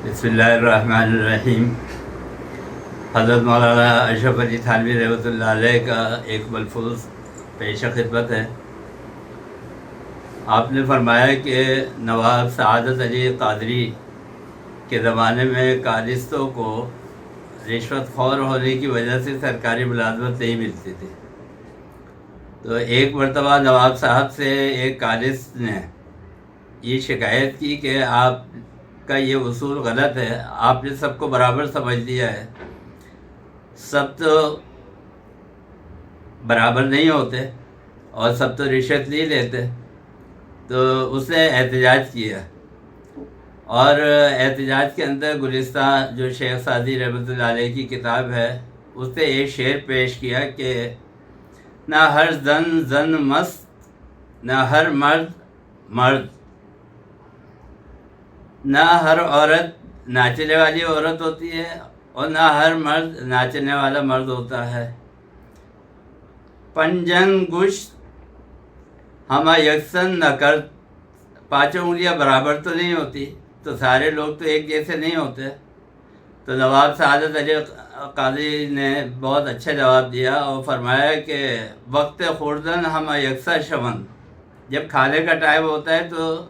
بسم اللہ الرحمن الرحیم۔ حضرت مولانا اشرف علی تھانوی رحمۃ اللہ علیہ کا ایک ملفوظ پیش خدمت ہے۔ آپ نے فرمایا کہ نواب سعادت علی قادری کے زمانے میں کالستوں کو رشوت خور ہونے کی وجہ سے سرکاری ملازمت نہیں ملتی تھی، تو ایک مرتبہ نواب صاحب سے ایک کالست نے یہ شکایت کی کہ آپ کا یہ اصول غلط ہے، آپ نے سب کو برابر سمجھ لیا ہے، سب تو برابر نہیں ہوتے اور سب تو رشوت نہیں لیتے۔ تو اس نے احتجاج کیا، اور احتجاج کے اندر گلستان جو شیخ سعدی رحمۃ اللہ علیہ کی کتاب ہے، اس نے ایک شعر پیش کیا کہ نہ ہر زن مست، نہ ہر مرد مرد، نہ ہر عورت ناچنے والی عورت ہوتی ہے اور نہ ہر مرد ناچنے والا مرد ہوتا ہے۔ پنجن گشت ہمہ یکسن نہ کر، پانچوں انگلیاں برابر تو نہیں ہوتی، تو سارے لوگ تو ایک جیسے نہیں ہوتے۔ تو نواب سعادت علی قادری نے بہت اچھا جواب دیا اور فرمایا کہ وقت خوردن ہمہ یکساں شون، جب کھانے کا ٹائم ہوتا ہے تو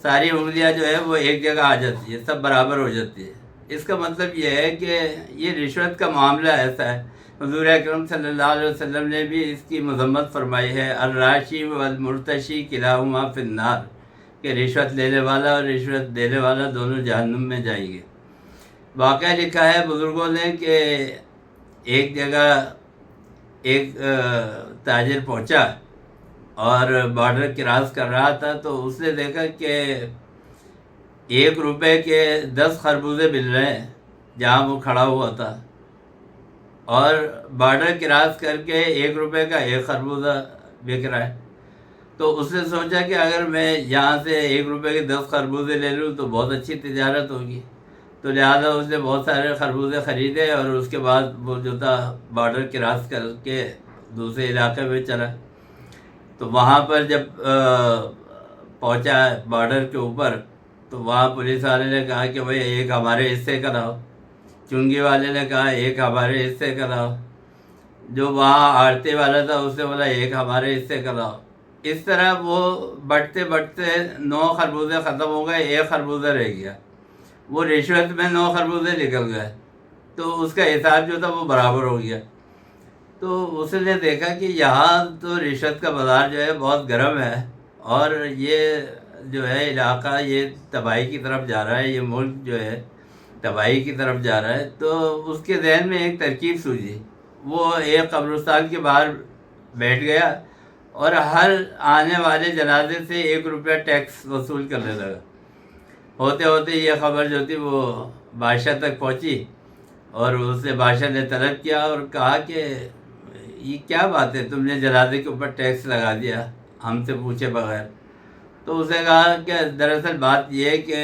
ساری انگلیاں جو ہے وہ ایک جگہ آ جاتی ہے، سب برابر ہو جاتی ہے۔ اس کا مطلب یہ ہے کہ یہ رشوت کا معاملہ ایسا ہے۔ حضور اکرم صلی اللہ علیہ وسلم نے بھی اس کی مذمت فرمائی ہے، الراشی والمرتشی کلاہما فی النار، کہ رشوت لینے والا اور رشوت دینے والا دونوں جہنم میں جائیں گے۔ واقعہ لکھا ہے بزرگوں نے کہ ایک جگہ ایک تاجر پہنچا اور بارڈر کراس کر رہا تھا، تو اس نے دیکھا کہ 1 روپے کے 10 خربوزے مل رہے ہیں جہاں وہ کھڑا ہوا تھا، اور بارڈر کراس کر کے 1 روپے کا 1 خربوزہ بک رہا ہے۔ تو اس نے سوچا کہ اگر میں یہاں سے 1 روپے کے 10 خربوزے لے لوں تو بہت اچھی تجارت ہوگی، تو لہٰذا اس نے بہت سارے خربوزے خریدے، اور اس کے بعد وہ جو تھا بارڈر کراس کر کے دوسرے علاقے میں چلا۔ تو وہاں پر جب پہنچا بارڈر کے اوپر، تو وہاں پولیس والے نے کہا کہ بھئی ایک ہمارے حصے کا لاؤ، چنگی والے نے کہا ایک ہمارے حصے کا لاؤ، جو وہاں آڑتی والا تھا اس نے بولا ایک ہمارے حصے کا لاؤ۔ اس طرح وہ بڑھتے بڑھتے 9 خربوزے ختم ہو گئے، 1 خربوزہ رہ گیا، وہ رشوت میں 9 خربوزے نکل گئے، تو اس کا حساب جو تھا وہ برابر ہو گیا۔ تو اس نے دیکھا کہ یہاں تو رشوت کا بازار جو ہے بہت گرم ہے، اور یہ جو ہے علاقہ یہ تباہی کی طرف جا رہا ہے، یہ ملک جو ہے تباہی کی طرف جا رہا ہے۔ تو اس کے ذہن میں ایک ترکیب سوجی، وہ ایک قبرستان کے باہر بیٹھ گیا اور ہر آنے والے جنازے سے 1 روپیہ ٹیکس وصول کرنے لگا۔ ہوتے ہوتے یہ خبر جو تھی وہ بادشاہ تک پہنچی، اور اس نے بادشاہ نے طلب کیا اور کہا کہ یہ کیا بات ہے، تم نے جنازے کے اوپر ٹیکس لگا دیا ہم سے پوچھے بغیر۔ تو اس نے کہا کہ دراصل بات یہ ہے کہ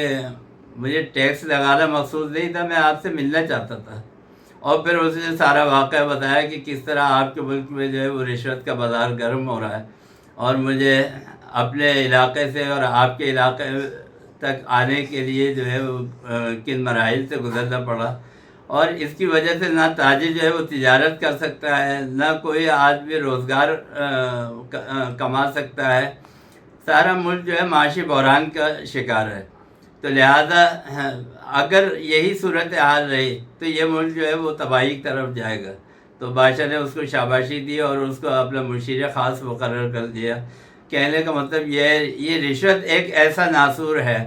مجھے ٹیکس لگانا مقصود نہیں تھا، میں آپ سے ملنا چاہتا تھا۔ اور پھر اس نے سارا واقعہ بتایا کہ کس طرح آپ کے ملک میں جو ہے وہ رشوت کا بازار گرم ہو رہا ہے، اور مجھے اپنے علاقے سے اور آپ کے علاقے تک آنے کے لیے جو ہے وہ کن مراحل سے گزرنا پڑا، اور اس کی وجہ سے نہ تاجر جو ہے وہ تجارت کر سکتا ہے، نہ کوئی آدمی روزگار کما سکتا ہے، سارا ملک جو ہے معاشی بحران کا شکار ہے۔ تو لہذا اگر یہی صورتحال رہی تو یہ ملک جو ہے وہ تباہی کی طرف جائے گا۔ تو بادشاہ نے اس کو شاباشی دی اور اس کو اپنا مشیر خاص مقرر کر دیا۔ کہنے کا مطلب یہ ہے، یہ رشوت ایک ایسا ناسور ہے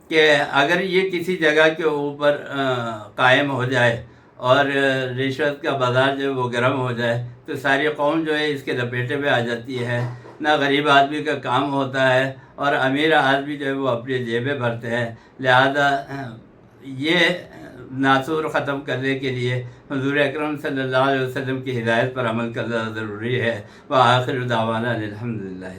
کہ اگر یہ کسی جگہ کے اوپر قائم ہو جائے اور رشوت کا بازار جو ہے وہ گرم ہو جائے تو ساری قوم جو ہے اس کے لپیٹے میں آ جاتی ہے، نہ غریب آدمی کا کام ہوتا ہے اور امیر آدمی جو ہے وہ اپنی جیبیں بھرتے ہیں۔ لہذا یہ ناسور ختم کرنے کے لیے حضور اکرم صلی اللہ علیہ وسلم کی ہدایت پر عمل کرنا ضروری ہے۔ وآخر دعوانا الحمدللہ۔